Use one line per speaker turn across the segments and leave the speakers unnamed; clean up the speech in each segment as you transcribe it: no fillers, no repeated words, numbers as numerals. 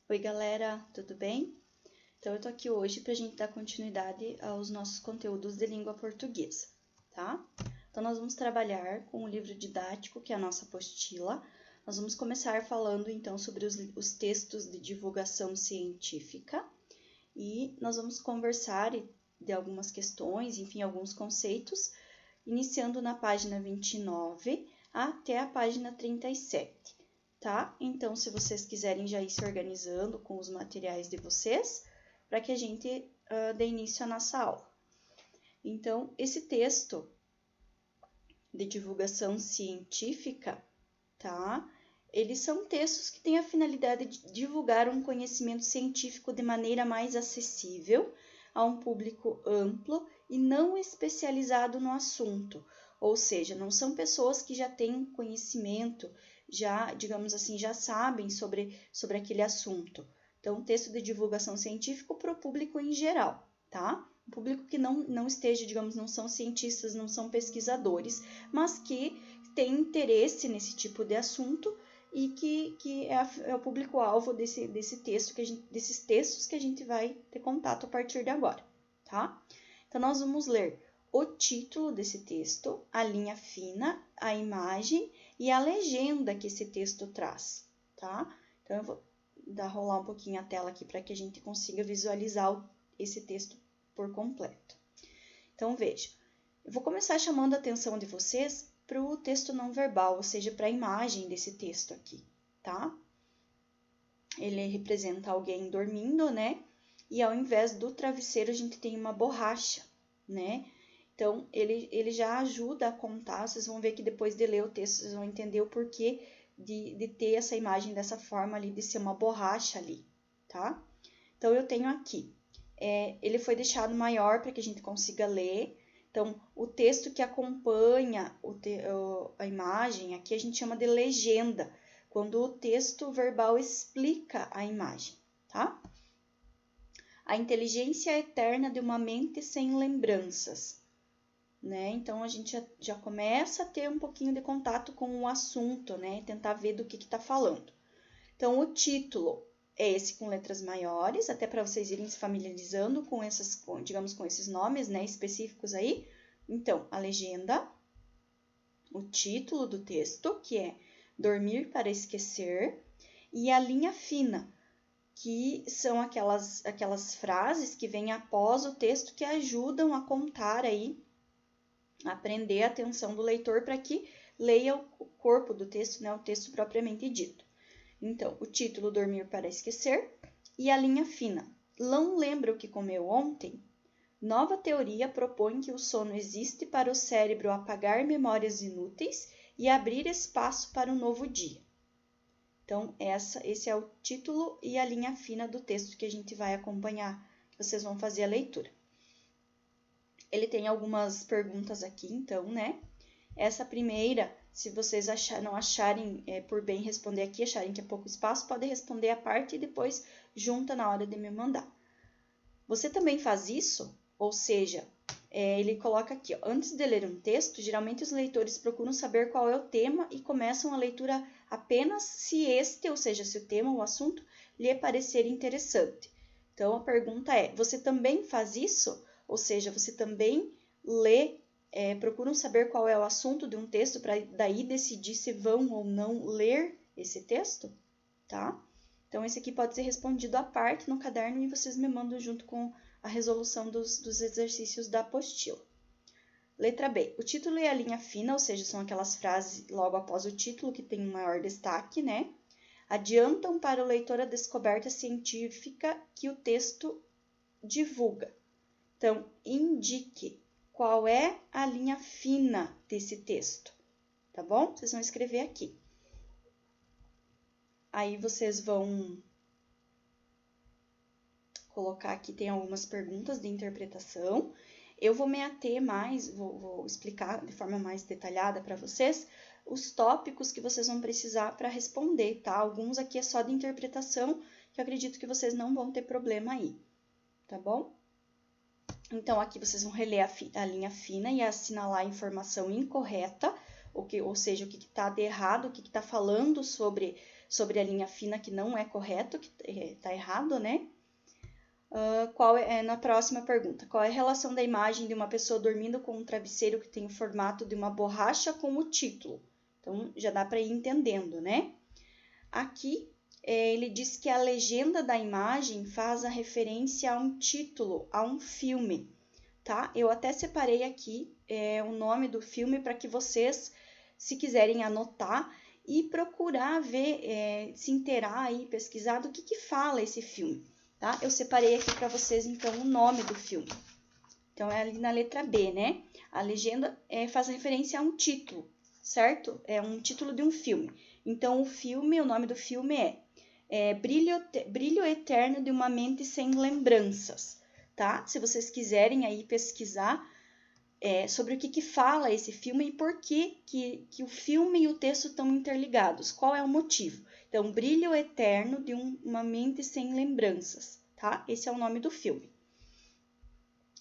Oi galera, tudo bem? Então eu tô aqui hoje pra gente dar continuidade aos nossos conteúdos de língua portuguesa, tá? Então nós vamos trabalhar com o livro didático, que é a nossa apostila. Nós vamos começar falando então sobre os textos de divulgação científica e nós vamos conversar de algumas questões, enfim, alguns conceitos, iniciando na página 29 até a página 37. Tá? Então, se vocês quiserem já ir se organizando com os materiais de vocês, para que a gente dê início à nossa aula. Então, esse texto de divulgação científica, tá? Eles são textos que têm a finalidade de divulgar um conhecimento científico de maneira mais acessível a um público amplo e não especializado no assunto. Ou seja, não são pessoas que já têm conhecimento, já, digamos assim, já sabem sobre aquele assunto. Então, texto de divulgação científica para o público em geral, tá? O público que não esteja, digamos, não são cientistas, não são pesquisadores, mas que tem interesse nesse tipo de assunto e que é o público-alvo desses textos que a gente vai ter contato a partir de agora, tá? Então, nós vamos ler o título desse texto, a linha fina, a imagem e a legenda que esse texto traz, tá? Então, eu vou rolar um pouquinho a tela aqui para que a gente consiga visualizar esse texto por completo. Então, veja, eu vou começar chamando a atenção de vocês para o texto não verbal, ou seja, para a imagem desse texto aqui, tá? Ele representa alguém dormindo, né? E ao invés do travesseiro, a gente tem uma borracha, né? Então, ele já ajuda a contar, vocês vão ver que depois de ler o texto, vocês vão entender o porquê de ter essa imagem dessa forma ali, de ser uma borracha ali, tá? Então, eu tenho aqui, ele foi deixado maior para que a gente consiga ler. Então, o texto que acompanha a imagem, aqui a gente chama de legenda, quando o texto verbal explica a imagem, tá? A inteligência eterna de uma mente sem lembranças. Né? Então, a gente já começa a ter um pouquinho de contato com o assunto, né? Tentar ver do que está falando. Então, o título é esse com letras maiores, até para vocês irem se familiarizando com esses nomes, né, específicos aí. Então, a legenda, o título do texto, que é Dormir para Esquecer, e a linha fina, que são aquelas frases que vêm após o texto que ajudam a contar aí, a prender a atenção do leitor para que leia o corpo do texto, né, o texto propriamente dito. Então, o título Dormir para Esquecer e a linha fina. Não lembra o que comeu ontem? Nova teoria propõe que o sono existe para o cérebro apagar memórias inúteis e abrir espaço para um novo dia. Então, esse é o título e a linha fina do texto que a gente vai acompanhar, que vocês vão fazer a leitura. Ele tem algumas perguntas aqui, então, né? Essa primeira, se vocês não acharem por bem responder aqui, acharem que é pouco espaço, podem responder a parte e depois junta na hora de me mandar. Você também faz isso? Ou seja, ele coloca aqui, ó, antes de ler um texto, geralmente os leitores procuram saber qual é o tema e começam a leitura apenas se ou seja, se o tema ou o assunto lhe parecer interessante. Então, a pergunta é, você também faz isso? Ou seja, você também lê, procuram saber qual é o assunto de um texto para daí decidir se vão ou não ler esse texto, tá? Então, esse aqui pode ser respondido à parte no caderno e vocês me mandam junto com a resolução dos exercícios da apostila. Letra B. O título e a linha fina, ou seja, são aquelas frases logo após o título que tem um maior destaque, né? Adiantam para o leitor a descoberta científica que o texto divulga. Então, indique qual é a linha fina desse texto, tá bom? Vocês vão escrever aqui. Aí vocês vão colocar aqui, tem algumas perguntas de interpretação. Eu vou me ater mais, vou explicar de forma mais detalhada para vocês os tópicos que vocês vão precisar para responder, tá? Alguns aqui é só de interpretação, que eu acredito que vocês não vão ter problema aí, tá bom? Então, aqui vocês vão reler a linha fina e assinalar a informação incorreta, ou seja, o que está de errado, o que está falando sobre sobre a linha fina, que não é correto, que está errado, né? Na próxima pergunta, qual é a relação da imagem de uma pessoa dormindo com um travesseiro que tem o formato de uma borracha com o título? Então, já dá para ir entendendo, né? Aqui, ele diz que a legenda da imagem faz a referência a um título, a um filme, tá? Eu até separei aqui o nome do filme para que vocês, se quiserem anotar e procurar ver, se inteirar aí, pesquisar do que fala esse filme, tá? Eu separei aqui para vocês, então, o nome do filme. Então, é ali na letra B, né? A legenda faz referência a um título, certo? É um título de um filme. Então, o nome do filme é Brilho Eterno de uma Mente Sem Lembranças, tá? Se vocês quiserem aí pesquisar sobre o que fala esse filme e por que o filme e o texto estão interligados, qual é o motivo. Então, Brilho Eterno de uma Mente Sem Lembranças, tá? Esse é o nome do filme.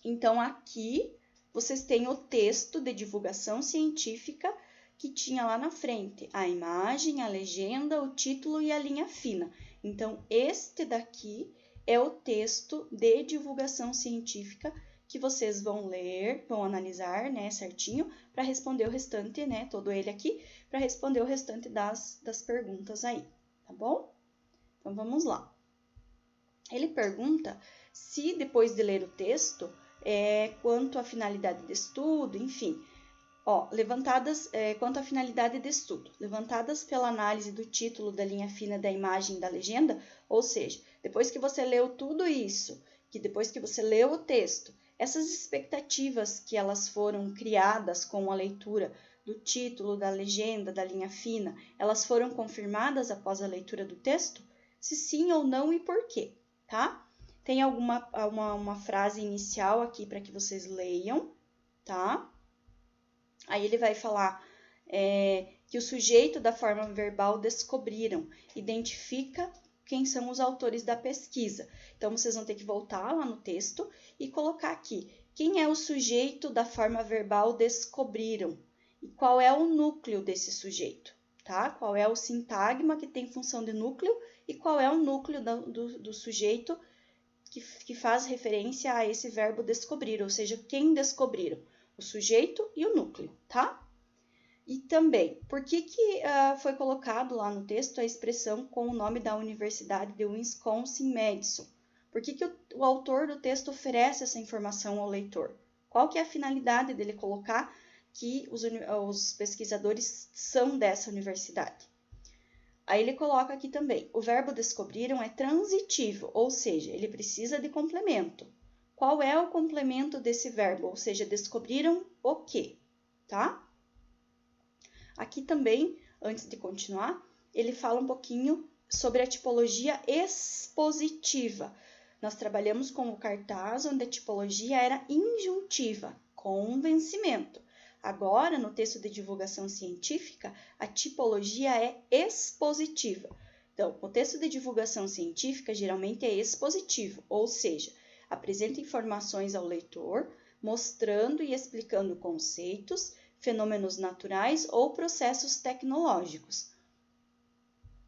Então, aqui vocês têm o texto de divulgação científica que tinha lá na frente, a imagem, a legenda, o título e a linha fina. Então, este daqui é o texto de divulgação científica que vocês vão ler, vão analisar, né, certinho, para responder o restante, né, todo ele aqui, para responder o restante das perguntas aí, tá bom? Então, vamos lá. Ele pergunta se, depois de ler o texto, quanto à finalidade de estudo, enfim, quanto à finalidade de estudo, levantadas pela análise do título, da linha fina, da imagem, da legenda, ou seja, depois que você leu tudo isso, depois que você leu o texto, essas expectativas que elas foram criadas com a leitura do título, da legenda, da linha fina, elas foram confirmadas após a leitura do texto? Se sim ou não e por quê, tá? Tem uma frase inicial aqui para que vocês leiam, tá? Aí ele vai falar que o sujeito da forma verbal descobriram, identifica quem são os autores da pesquisa. Então, vocês vão ter que voltar lá no texto e colocar aqui quem é o sujeito da forma verbal descobriram e qual é o núcleo desse sujeito, tá? Qual é o sintagma que tem função de núcleo e qual é o núcleo do sujeito que faz referência a esse verbo descobrir, ou seja, quem descobriram, o sujeito e o núcleo, tá? E também, por que foi colocado lá no texto a expressão com o nome da Universidade de Wisconsin-Madison? Por que o autor do texto oferece essa informação ao leitor? Qual que é a finalidade dele colocar que os pesquisadores são dessa universidade? Aí ele coloca aqui também, o verbo descobriram é transitivo, ou seja, ele precisa de complemento. Qual é o complemento desse verbo? Ou seja, descobriram o quê? Tá? Aqui também, antes de continuar, ele fala um pouquinho sobre a tipologia expositiva. Nós trabalhamos com o cartaz, onde a tipologia era injuntiva, convencimento. Agora, no texto de divulgação científica, a tipologia é expositiva. Então, o texto de divulgação científica geralmente é expositivo, ou seja, apresenta informações ao leitor, mostrando e explicando conceitos, fenômenos naturais ou processos tecnológicos.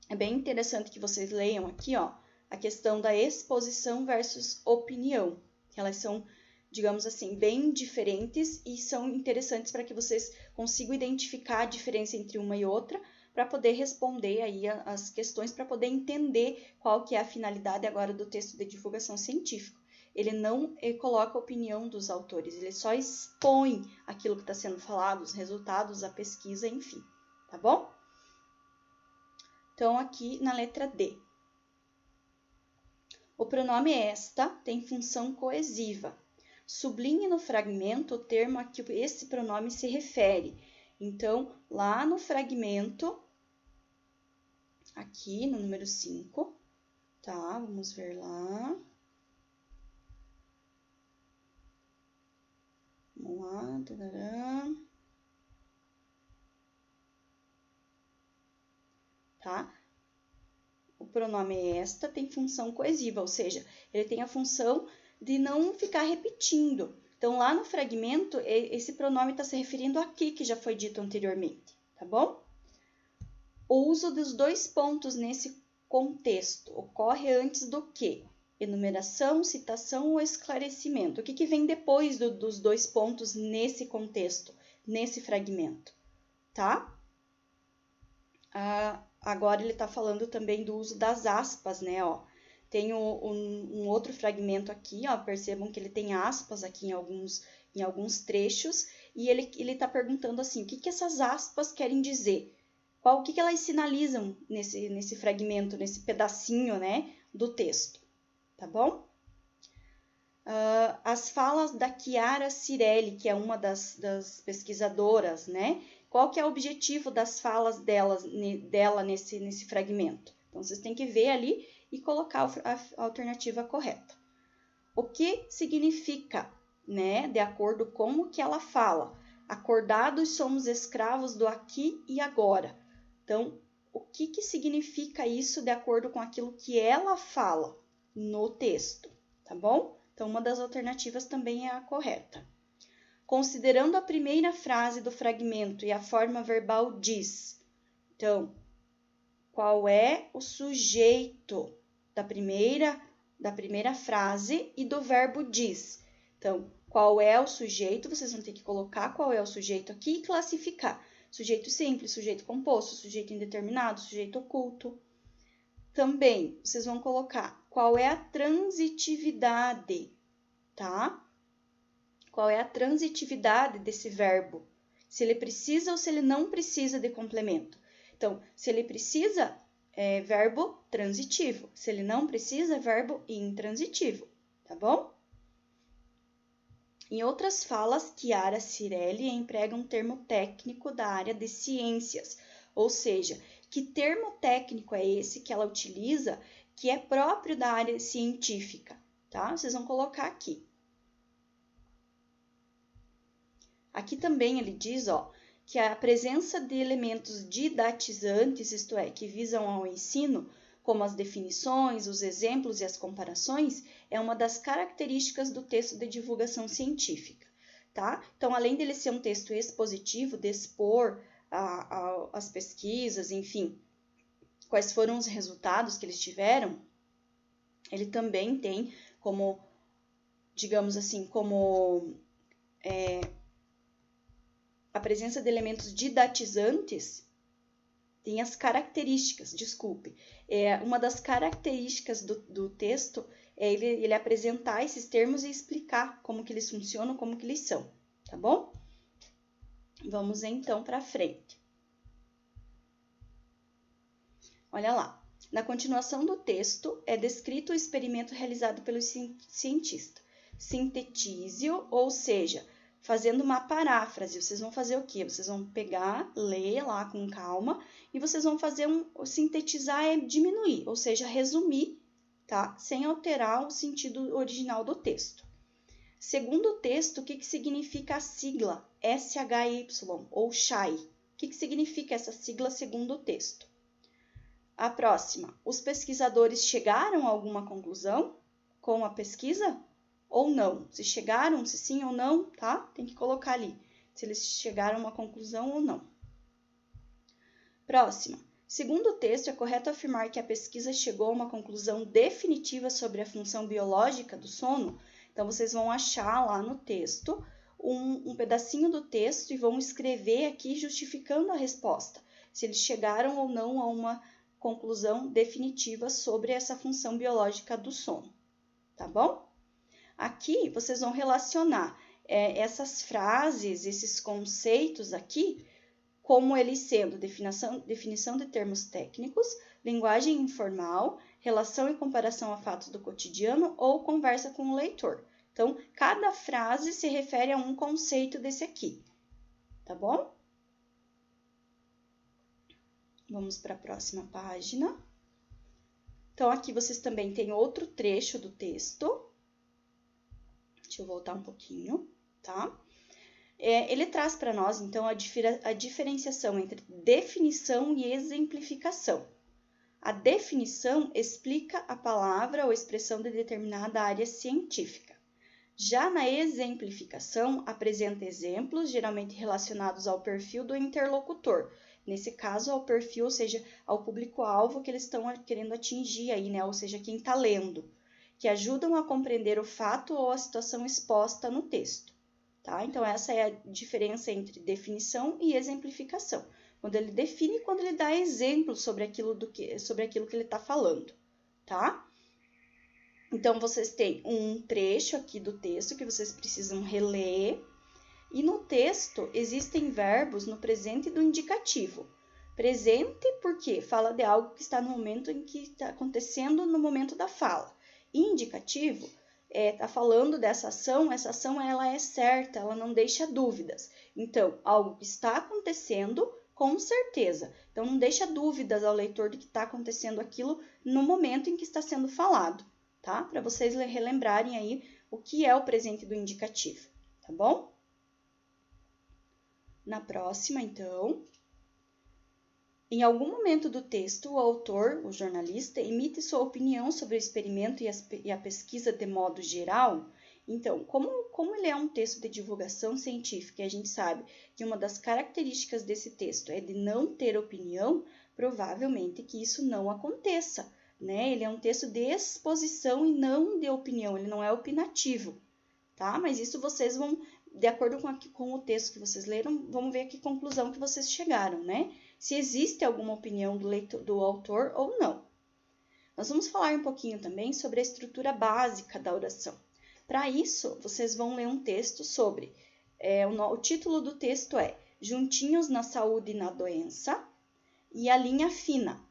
É bem interessante que vocês leiam aqui, a questão da exposição versus opinião. Elas são, digamos assim, bem diferentes e são interessantes para que vocês consigam identificar a diferença entre uma e outra para poder responder aí as questões, para poder entender qual que é a finalidade agora do texto de divulgação científica. Ele não coloca a opinião dos autores, ele só expõe aquilo que está sendo falado, os resultados, a pesquisa, enfim, tá bom? Então, aqui na letra D. O pronome esta tem função coesiva. Sublinhe no fragmento o termo a que esse pronome se refere. Então, lá no fragmento, aqui no número 5, tá? Vamos ver lá. Vamos lá. Tarará. Tá? O pronome esta tem função coesiva, ou seja, ele tem a função de não ficar repetindo. Então, lá no fragmento, esse pronome está se referindo aqui, que já foi dito anteriormente, tá bom? O uso dos dois pontos nesse contexto ocorre antes do quê? Enumeração, citação ou esclarecimento? O que vem depois dos dois pontos nesse contexto, nesse fragmento, tá? Agora ele está falando também do uso das aspas, né? Ó, tem um outro fragmento aqui, ó, percebam que ele tem aspas aqui em alguns trechos, e ele está perguntando assim, o que essas aspas querem dizer? O que elas sinalizam nesse fragmento, nesse pedacinho, né, do texto, tá bom? As falas da Chiara Cirelli, que é uma das pesquisadoras, né? Qual que é o objetivo das falas dela nesse fragmento? Então, vocês têm que ver ali e colocar a alternativa correta. O que significa, né, de acordo com o que ela fala? Acordados somos escravos do aqui e agora. Então, o que significa isso de acordo com aquilo que ela fala no texto, tá bom? Então, uma das alternativas também é a correta. Considerando a primeira frase do fragmento e a forma verbal diz. Então, qual é o sujeito da primeira frase e do verbo diz? Então, qual é o sujeito? Vocês vão ter que colocar qual é o sujeito aqui e classificar. Sujeito simples, sujeito composto, sujeito indeterminado, sujeito oculto. Também, vocês vão colocar qual é a transitividade, tá? Qual é a transitividade desse verbo? Se ele precisa ou se ele não precisa de complemento. Então, se ele precisa, é verbo transitivo. Se ele não precisa, é verbo intransitivo, tá bom? Em outras falas, Chiara Cirelli emprega um termo técnico da área de ciências, ou seja, que termo técnico é esse que ela utiliza que é próprio da área científica, tá? Vocês vão colocar aqui. Aqui também ele diz, ó, que a presença de elementos didatizantes, isto é, que visam ao ensino, como as definições, os exemplos e as comparações, é uma das características do texto de divulgação científica, tá? Então, além dele ser um texto expositivo, de expor as pesquisas, enfim, quais foram os resultados que eles tiveram, ele também tem como, digamos assim, como a presença de elementos didatizantes tem as características, desculpe. Uma das características do texto é ele apresentar esses termos e explicar como que eles funcionam, como que eles são, tá bom? Vamos então para frente. Olha lá. Na continuação do texto, é descrito o experimento realizado pelo cientista. Sintetize-o, ou seja, fazendo uma paráfrase. Vocês vão fazer o quê? Vocês vão pegar, ler lá com calma e vocês vão fazer sintetizar é diminuir, ou seja, resumir, tá? Sem alterar o sentido original do texto. Segundo o texto, o que significa a sigla SHY ou SHY? O que significa essa sigla segundo o texto? A próxima, os pesquisadores chegaram a alguma conclusão com a pesquisa? Ou não? Se chegaram, se sim ou não, tá? Tem que colocar ali, se eles chegaram a uma conclusão ou não. Próxima. Segundo o texto, é correto afirmar que a pesquisa chegou a uma conclusão definitiva sobre a função biológica do sono? Então, vocês vão achar lá no texto um pedacinho do texto e vão escrever aqui justificando a resposta, se eles chegaram ou não a uma conclusão definitiva sobre essa função biológica do sono, tá bom? Aqui, vocês vão relacionar essas frases, esses conceitos aqui, como eles sendo definição de termos técnicos, linguagem informal, relação e comparação a fatos do cotidiano ou conversa com o leitor. Então, cada frase se refere a um conceito desse aqui, tá bom? Vamos para a próxima página. Então, aqui vocês também têm outro trecho do texto. Deixa eu voltar um pouquinho, tá? Ele traz para nós, então, a diferenciação entre definição e exemplificação. A definição explica a palavra ou expressão de determinada área científica. Já na exemplificação, apresenta exemplos, geralmente relacionados ao perfil do interlocutor. Nesse caso, ao perfil, ou seja, ao público-alvo que eles estão querendo atingir aí, né? Ou seja, quem está lendo, que ajudam a compreender o fato ou a situação exposta no texto, tá? Então, essa é a diferença entre definição e exemplificação. Quando ele define e quando ele dá exemplos sobre aquilo que ele está falando, tá? Então, vocês têm um trecho aqui do texto que vocês precisam reler. E no texto existem verbos no presente do indicativo. Presente porque fala de algo que está no momento em que está acontecendo no momento da fala. Indicativo está falando dessa ação, essa ação ela é certa, ela não deixa dúvidas. Então, algo que está acontecendo com certeza. Então, não deixa dúvidas ao leitor de que está acontecendo aquilo no momento em que está sendo falado, tá? Para vocês relembrarem aí o que é o presente do indicativo, tá bom? Na próxima, então, em algum momento do texto, o autor, o jornalista, emite sua opinião sobre o experimento e a pesquisa de modo geral. Então, como ele é um texto de divulgação científica e a gente sabe que uma das características desse texto é de não ter opinião, provavelmente que isso não aconteça, né? Ele é um texto de exposição e não de opinião, ele não é opinativo, tá? Mas isso vocês vão, de acordo com o texto que vocês leram, vamos ver a que conclusão que vocês chegaram, né? Se existe alguma opinião do autor ou não. Nós vamos falar um pouquinho também sobre a estrutura básica da oração. Para isso, vocês vão ler um texto sobre, o título do texto é Juntinhos na Saúde e na Doença, e a linha fina.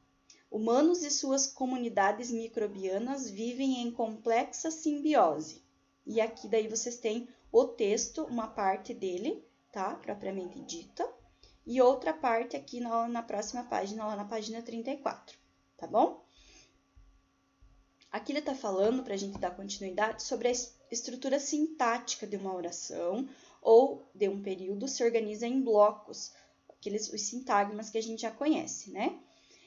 Humanos e suas comunidades microbianas vivem em complexa simbiose. E aqui daí vocês têm o texto, uma parte dele, tá? Propriamente dita. E outra parte aqui na próxima página, lá na página 34, tá bom? Aqui ele está falando, para a gente dar continuidade, sobre a estrutura sintática de uma oração ou de um período se organiza em blocos, os sintagmas que a gente já conhece, né?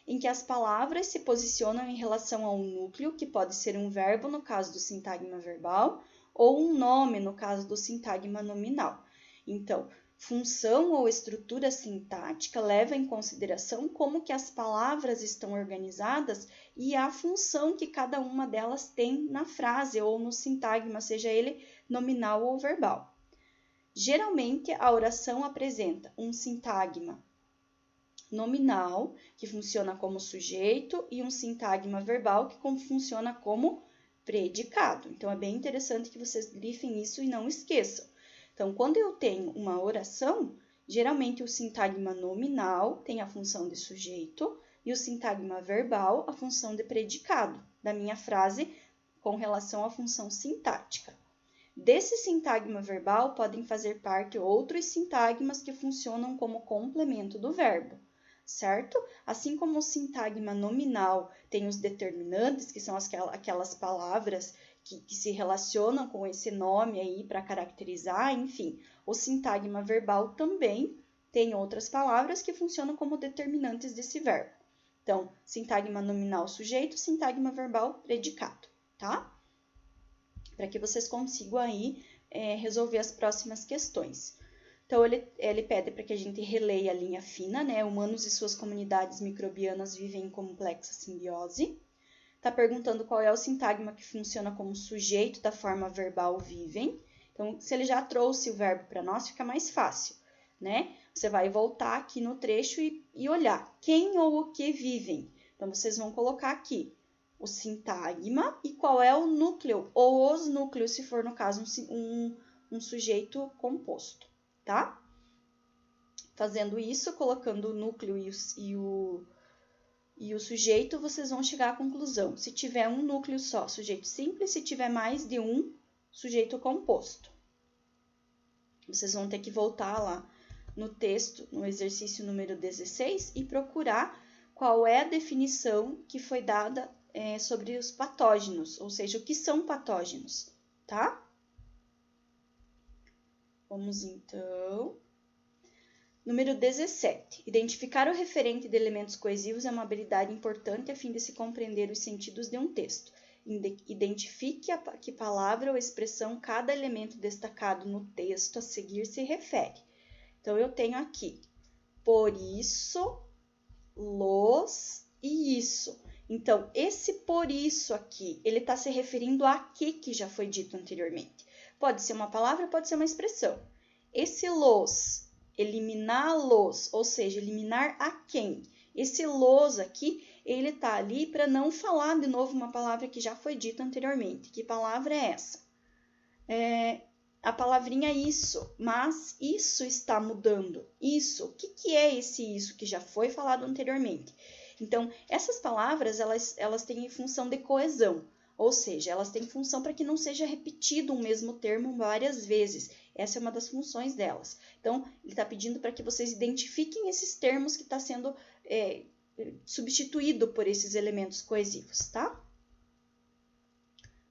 Em que as palavras se posicionam em relação a um núcleo, que pode ser um verbo no caso do sintagma verbal, ou um nome no caso do sintagma nominal. Então, função ou estrutura sintática leva em consideração como que as palavras estão organizadas e a função que cada uma delas tem na frase ou no sintagma, seja ele nominal ou verbal. Geralmente, a oração apresenta um sintagma nominal, que funciona como sujeito, e um sintagma verbal, que funciona como predicado. Então, é bem interessante que vocês grifem isso e não esqueçam. Então, quando eu tenho uma oração, geralmente o sintagma nominal tem a função de sujeito e o sintagma verbal a função de predicado da minha frase com relação à função sintática. Desse sintagma verbal podem fazer parte outros sintagmas que funcionam como complemento do verbo, certo? Assim como o sintagma nominal tem os determinantes, que são aquelas palavras que se relacionam com esse nome aí para caracterizar, enfim, o sintagma verbal também tem outras palavras que funcionam como determinantes desse verbo. Então, sintagma nominal sujeito, sintagma verbal predicado, tá? Para que vocês consigam aí resolver as próximas questões. Então, ele pede para que a gente releia a linha fina, né? Humanos e suas comunidades microbianas vivem em complexa simbiose. Está perguntando qual é o sintagma que funciona como sujeito da forma verbal vivem. Então, se ele já trouxe o verbo para nós, fica mais fácil, né? Você vai voltar aqui no trecho e olhar quem ou o que vivem. Então, vocês vão colocar aqui o sintagma e qual é o núcleo, ou os núcleos, se for, no caso, um sujeito composto, tá? Fazendo isso, colocando o núcleo e o sujeito, vocês vão chegar à conclusão. Se tiver um núcleo só, sujeito simples, se tiver mais de um, sujeito composto. Vocês vão ter que voltar lá no texto, no exercício número 16, e procurar qual é a definição que foi dada sobre os patógenos, ou seja, o que são patógenos, tá? Vamos então... Número 17. Identificar o referente de elementos coesivos é uma habilidade importante a fim de se compreender os sentidos de um texto. Identifique a que palavra ou expressão cada elemento destacado no texto a seguir se refere. Então, eu tenho aqui por isso, los e isso. Então, esse por isso aqui, ele está se referindo a que já foi dito anteriormente. Pode ser uma palavra, pode ser uma expressão. Esse los, eliminá-los, ou seja, eliminar a quem? Esse los aqui, ele está ali para não falar de novo uma palavra que já foi dita anteriormente. Que palavra é essa? A palavrinha isso, mas isso está mudando. Isso, o que é esse isso que já foi falado anteriormente? Então, essas palavras, elas têm função de coesão, ou seja, elas têm função para que não seja repetido um mesmo termo várias vezes. Essa é uma das funções delas. Então, ele está pedindo para que vocês identifiquem esses termos que está sendo substituído por esses elementos coesivos, tá?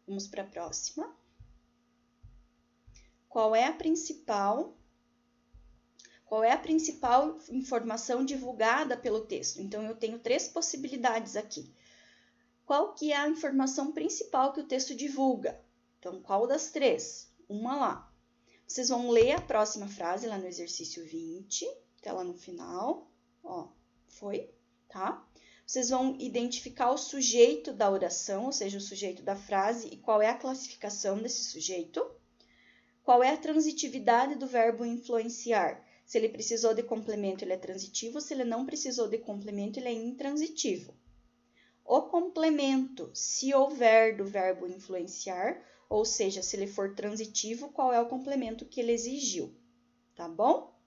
Vamos para a próxima. Qual é a principal informação divulgada pelo texto? Então, eu tenho 3 possibilidades aqui. Qual que é a informação principal que o texto divulga? Então, qual das 3? Uma lá. Vocês vão ler a próxima frase lá no exercício 20, até lá no final. Ó, foi, tá? Vocês vão identificar o sujeito da oração, ou seja, o sujeito da frase, e qual é a classificação desse sujeito. Qual é a transitividade do verbo influenciar? Se ele precisou de complemento, ele é transitivo. Se ele não precisou de complemento, ele é intransitivo. O complemento, se houver do verbo influenciar, ou seja, se ele for transitivo, qual é o complemento que ele exigiu? Tá bom?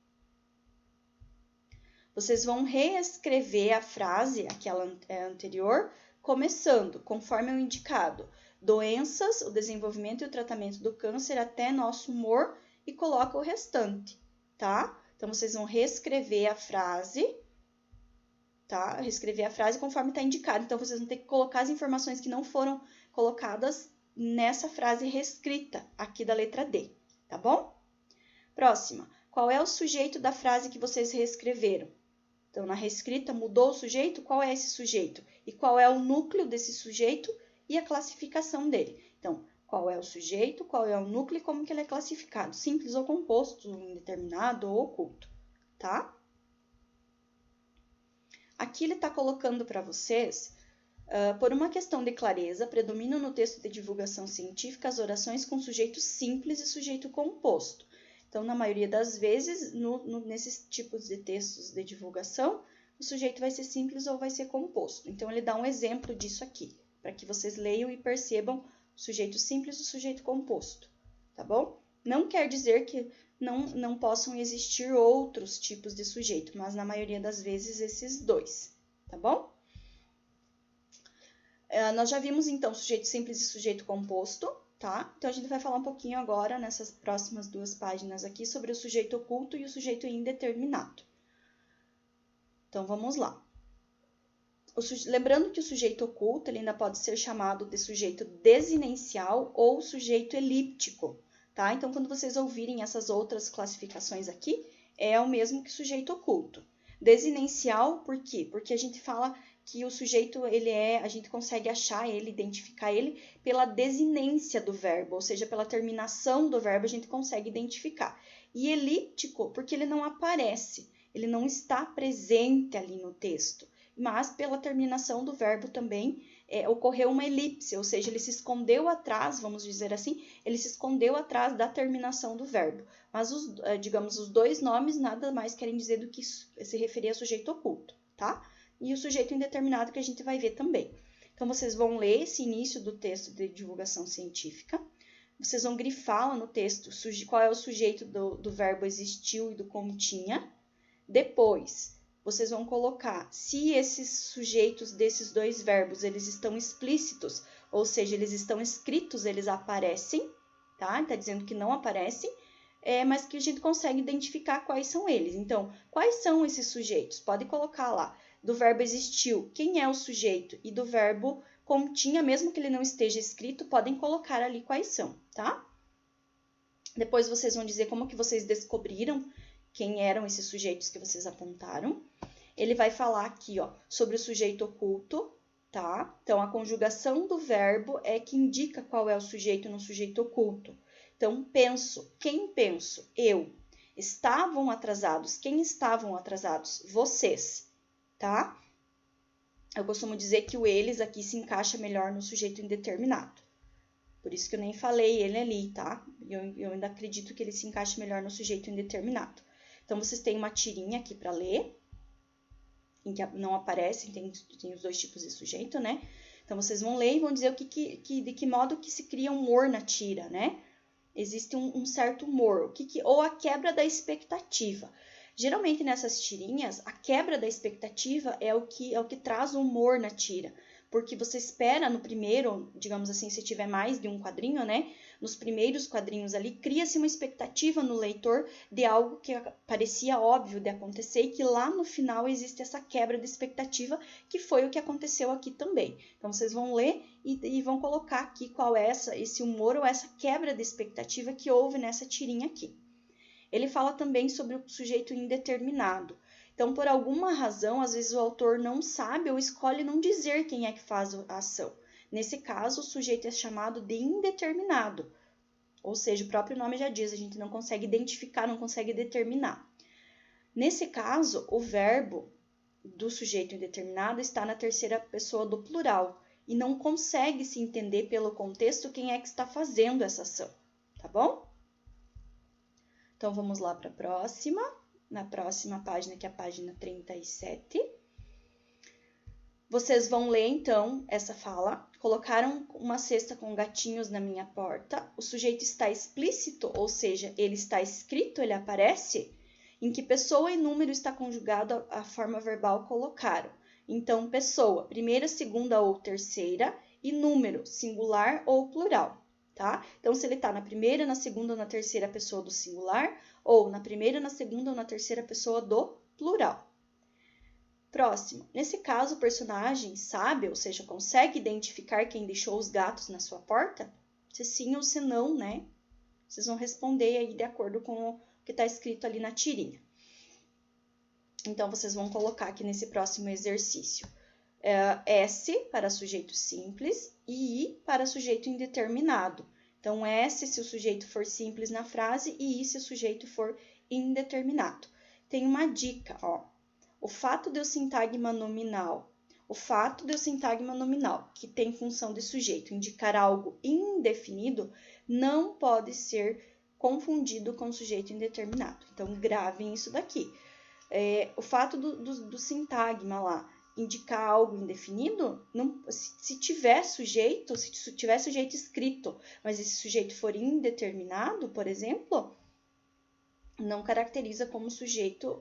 Vocês vão reescrever a frase, aquela anterior, começando, conforme o indicado. Doenças, o desenvolvimento e o tratamento do câncer até nosso humor e coloca o restante, tá? Então, vocês vão reescrever a frase, tá? Reescrever a frase conforme está indicado. Então, vocês vão ter que colocar as informações que não foram colocadas nessa frase reescrita aqui da letra D, tá bom? Próxima. Qual é o sujeito da frase que vocês reescreveram? Então, na reescrita, mudou o sujeito? Qual é esse sujeito? E qual é o núcleo desse sujeito e a classificação dele? Então, qual é o sujeito, qual é o núcleo e como que ele é classificado? Simples ou composto, indeterminado ou oculto, tá? Aqui ele está colocando para vocês, por uma questão de clareza, predominam no texto de divulgação científica as orações com sujeito simples e sujeito composto. Então, na maioria das vezes, nesses tipos de textos de divulgação, o sujeito vai ser simples ou vai ser composto. Então, ele dá um exemplo disso aqui, para que vocês leiam e percebam o sujeito simples e o sujeito composto, tá bom? Não quer dizer que não possam existir outros tipos de sujeito, mas na maioria das vezes esses dois, tá bom? Nós já vimos, então, sujeito simples e sujeito composto, tá? Então, a gente vai falar um pouquinho agora, nessas próximas 2 páginas aqui, sobre o sujeito oculto e o sujeito indeterminado. Então, vamos lá. Lembrando que o sujeito oculto ele ainda pode ser chamado de sujeito desinencial ou sujeito elíptico, tá? Então, quando vocês ouvirem essas outras classificações aqui, é o mesmo que sujeito oculto. Desinencial, por quê? Porque a gente fala que o sujeito, a gente consegue achar ele, identificar ele pela desinência do verbo, ou seja, pela terminação do verbo a gente consegue identificar. E elíptico, porque ele não aparece, ele não está presente ali no texto, mas pela terminação do verbo também ocorreu uma elipse, ou seja, ele se escondeu atrás, vamos dizer assim, ele se escondeu atrás da terminação do verbo. Mas, digamos, os 2 nomes nada mais querem dizer do que se referir a sujeito oculto, tá? E o sujeito indeterminado que a gente vai ver também. Então, vocês vão ler esse início do texto de divulgação científica, vocês vão grifar lá no texto qual é o sujeito do verbo existiu e do continha. Depois, vocês vão colocar se esses sujeitos desses 2 verbos, eles estão explícitos, ou seja, eles estão escritos, eles aparecem, tá? Está dizendo que não aparecem, mas que a gente consegue identificar quais são eles. Então, quais são esses sujeitos? Pode colocar lá. Do verbo existiu, quem é o sujeito? E do verbo continha, mesmo que ele não esteja escrito, podem colocar ali quais são, tá? Depois vocês vão dizer como que vocês descobriram quem eram esses sujeitos que vocês apontaram. Ele vai falar aqui, ó, sobre o sujeito oculto, tá? Então, a conjugação do verbo é que indica qual é o sujeito no sujeito oculto. Então, penso. Quem penso? Eu. Estavam atrasados. Quem estavam atrasados? Vocês, tá? Eu costumo dizer que o eles aqui se encaixa melhor no sujeito indeterminado. Por isso que eu nem falei ele ali, tá? Eu ainda acredito que ele se encaixa melhor no sujeito indeterminado. Então, vocês têm uma tirinha aqui para ler, em que não aparece, tem os dois tipos de sujeito, né? Então, vocês vão ler e vão dizer de que modo que se cria humor na tira, né? Existe um certo humor, ou a quebra da expectativa. Geralmente, nessas tirinhas, a quebra da expectativa é o que traz o humor na tira. Porque você espera no primeiro, digamos assim, se tiver mais de um quadrinho, né? Nos primeiros quadrinhos ali, cria-se uma expectativa no leitor de algo que parecia óbvio de acontecer e que lá no final existe essa quebra de expectativa, que foi o que aconteceu aqui também. Então, vocês vão ler e vão colocar aqui qual é esse humor ou essa quebra de expectativa que houve nessa tirinha aqui. Ele fala também sobre o sujeito indeterminado. Então, por alguma razão, às vezes o autor não sabe ou escolhe não dizer quem é que faz a ação. Nesse caso, o sujeito é chamado de indeterminado. Ou seja, o próprio nome já diz, a gente não consegue identificar, não consegue determinar. Nesse caso, o verbo do sujeito indeterminado está na terceira pessoa do plural e não consegue se entender pelo contexto quem é que está fazendo essa ação, tá bom? Então, vamos lá para a próxima. Na próxima página, que é a página 37. Vocês vão ler, então, essa fala. Colocaram uma cesta com gatinhos na minha porta. O sujeito está explícito, ou seja, ele está escrito, ele aparece. Em que pessoa e número está conjugado a forma verbal colocaram. Então, pessoa, primeira, segunda ou terceira, e número, singular ou plural. Tá? Então, se ele está na primeira, na segunda ou na terceira pessoa do singular, ou na primeira, na segunda ou na terceira pessoa do plural. Próximo. Nesse caso, o personagem sabe, ou seja, consegue identificar quem deixou os gatos na sua porta? Se sim ou se não, né? Vocês vão responder aí de acordo com o que está escrito ali na tirinha. Então, vocês vão colocar aqui nesse próximo exercício. S para sujeito simples e I para sujeito indeterminado. Então, S se o sujeito for simples na frase e I se o sujeito for indeterminado. Tem uma dica, ó. O fato de o sintagma nominal, que tem função de sujeito, indicar algo indefinido, não pode ser confundido com sujeito indeterminado. Então, gravem isso daqui. O fato do sintagma lá indicar algo indefinido, não, se tiver sujeito escrito, mas esse sujeito for indeterminado, por exemplo, não caracteriza como sujeito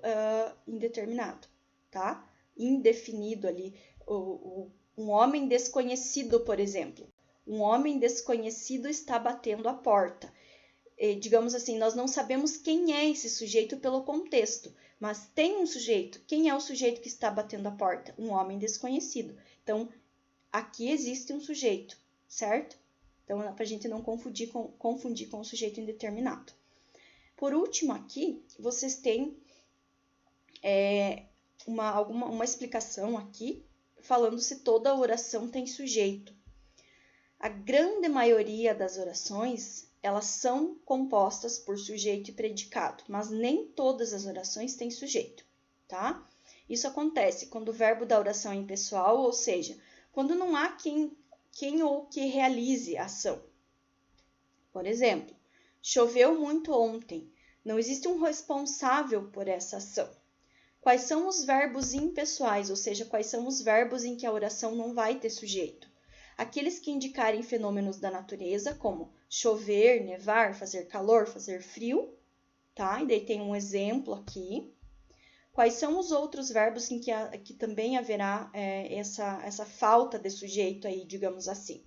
indeterminado, tá? Indefinido ali, um homem desconhecido, por exemplo. Um homem desconhecido está batendo a porta. Digamos assim, nós não sabemos quem é esse sujeito pelo contexto, mas tem um sujeito. Quem é o sujeito que está batendo a porta? Um homem desconhecido. Então, aqui existe um sujeito, certo? Então, para a gente não confundir com o sujeito indeterminado. Por último, aqui, vocês têm uma explicação aqui, falando se toda oração tem sujeito. A grande maioria das orações, elas são compostas por sujeito e predicado, mas nem todas as orações têm sujeito, tá? Isso acontece quando o verbo da oração é impessoal, ou seja, quando não há quem ou que realize a ação. Por exemplo, choveu muito ontem, não existe um responsável por essa ação. Quais são os verbos impessoais, ou seja, quais são os verbos em que a oração não vai ter sujeito? Aqueles que indicarem fenômenos da natureza, como chover, nevar, fazer calor, fazer frio, tá? E daí tem um exemplo aqui. Quais são os outros verbos em que também haverá essa falta de sujeito aí, digamos assim?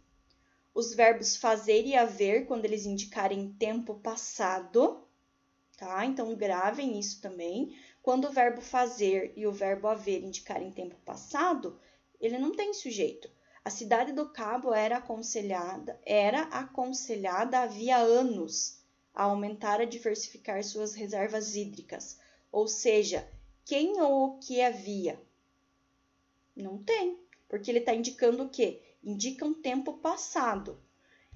Os verbos fazer e haver, quando eles indicarem tempo passado, tá? Então, gravem isso também. Quando o verbo fazer e o verbo haver indicarem tempo passado, ele não tem sujeito. A cidade do Cabo era aconselhada havia anos a aumentar e diversificar suas reservas hídricas. Ou seja, quem ou o que havia? Não tem, porque ele está indicando o quê? Indica um tempo passado.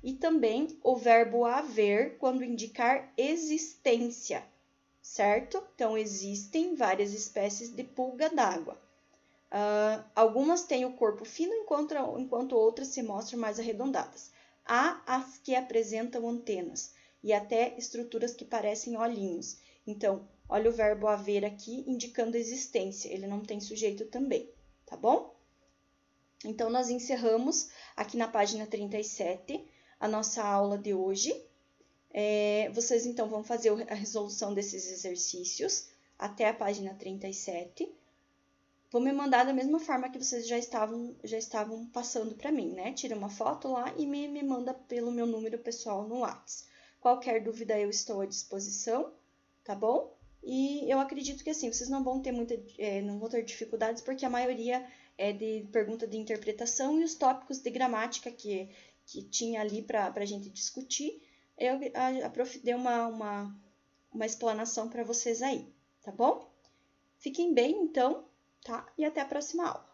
E também o verbo haver quando indicar existência, certo? Então, existem várias espécies de pulga d'água. Algumas têm o corpo fino, enquanto outras se mostram mais arredondadas. Há as que apresentam antenas e até estruturas que parecem olhinhos. Então, olha o verbo haver aqui, indicando existência. Ele não tem sujeito também, tá bom? Então, nós encerramos aqui na página 37 a nossa aula de hoje. Vocês, então, vão fazer a resolução desses exercícios até a página 37. Vou me mandar da mesma forma que vocês já estavam passando para mim, né? Tira uma foto lá e me manda pelo meu número pessoal no WhatsApp. Qualquer dúvida eu estou à disposição, tá bom? E eu acredito que assim, vocês não vão ter não vão ter dificuldades, porque a maioria é de pergunta de interpretação e os tópicos de gramática que tinha ali para a gente discutir, a prof deu uma explanação para vocês aí, tá bom? Fiquem bem, então, tá? E até a próxima aula.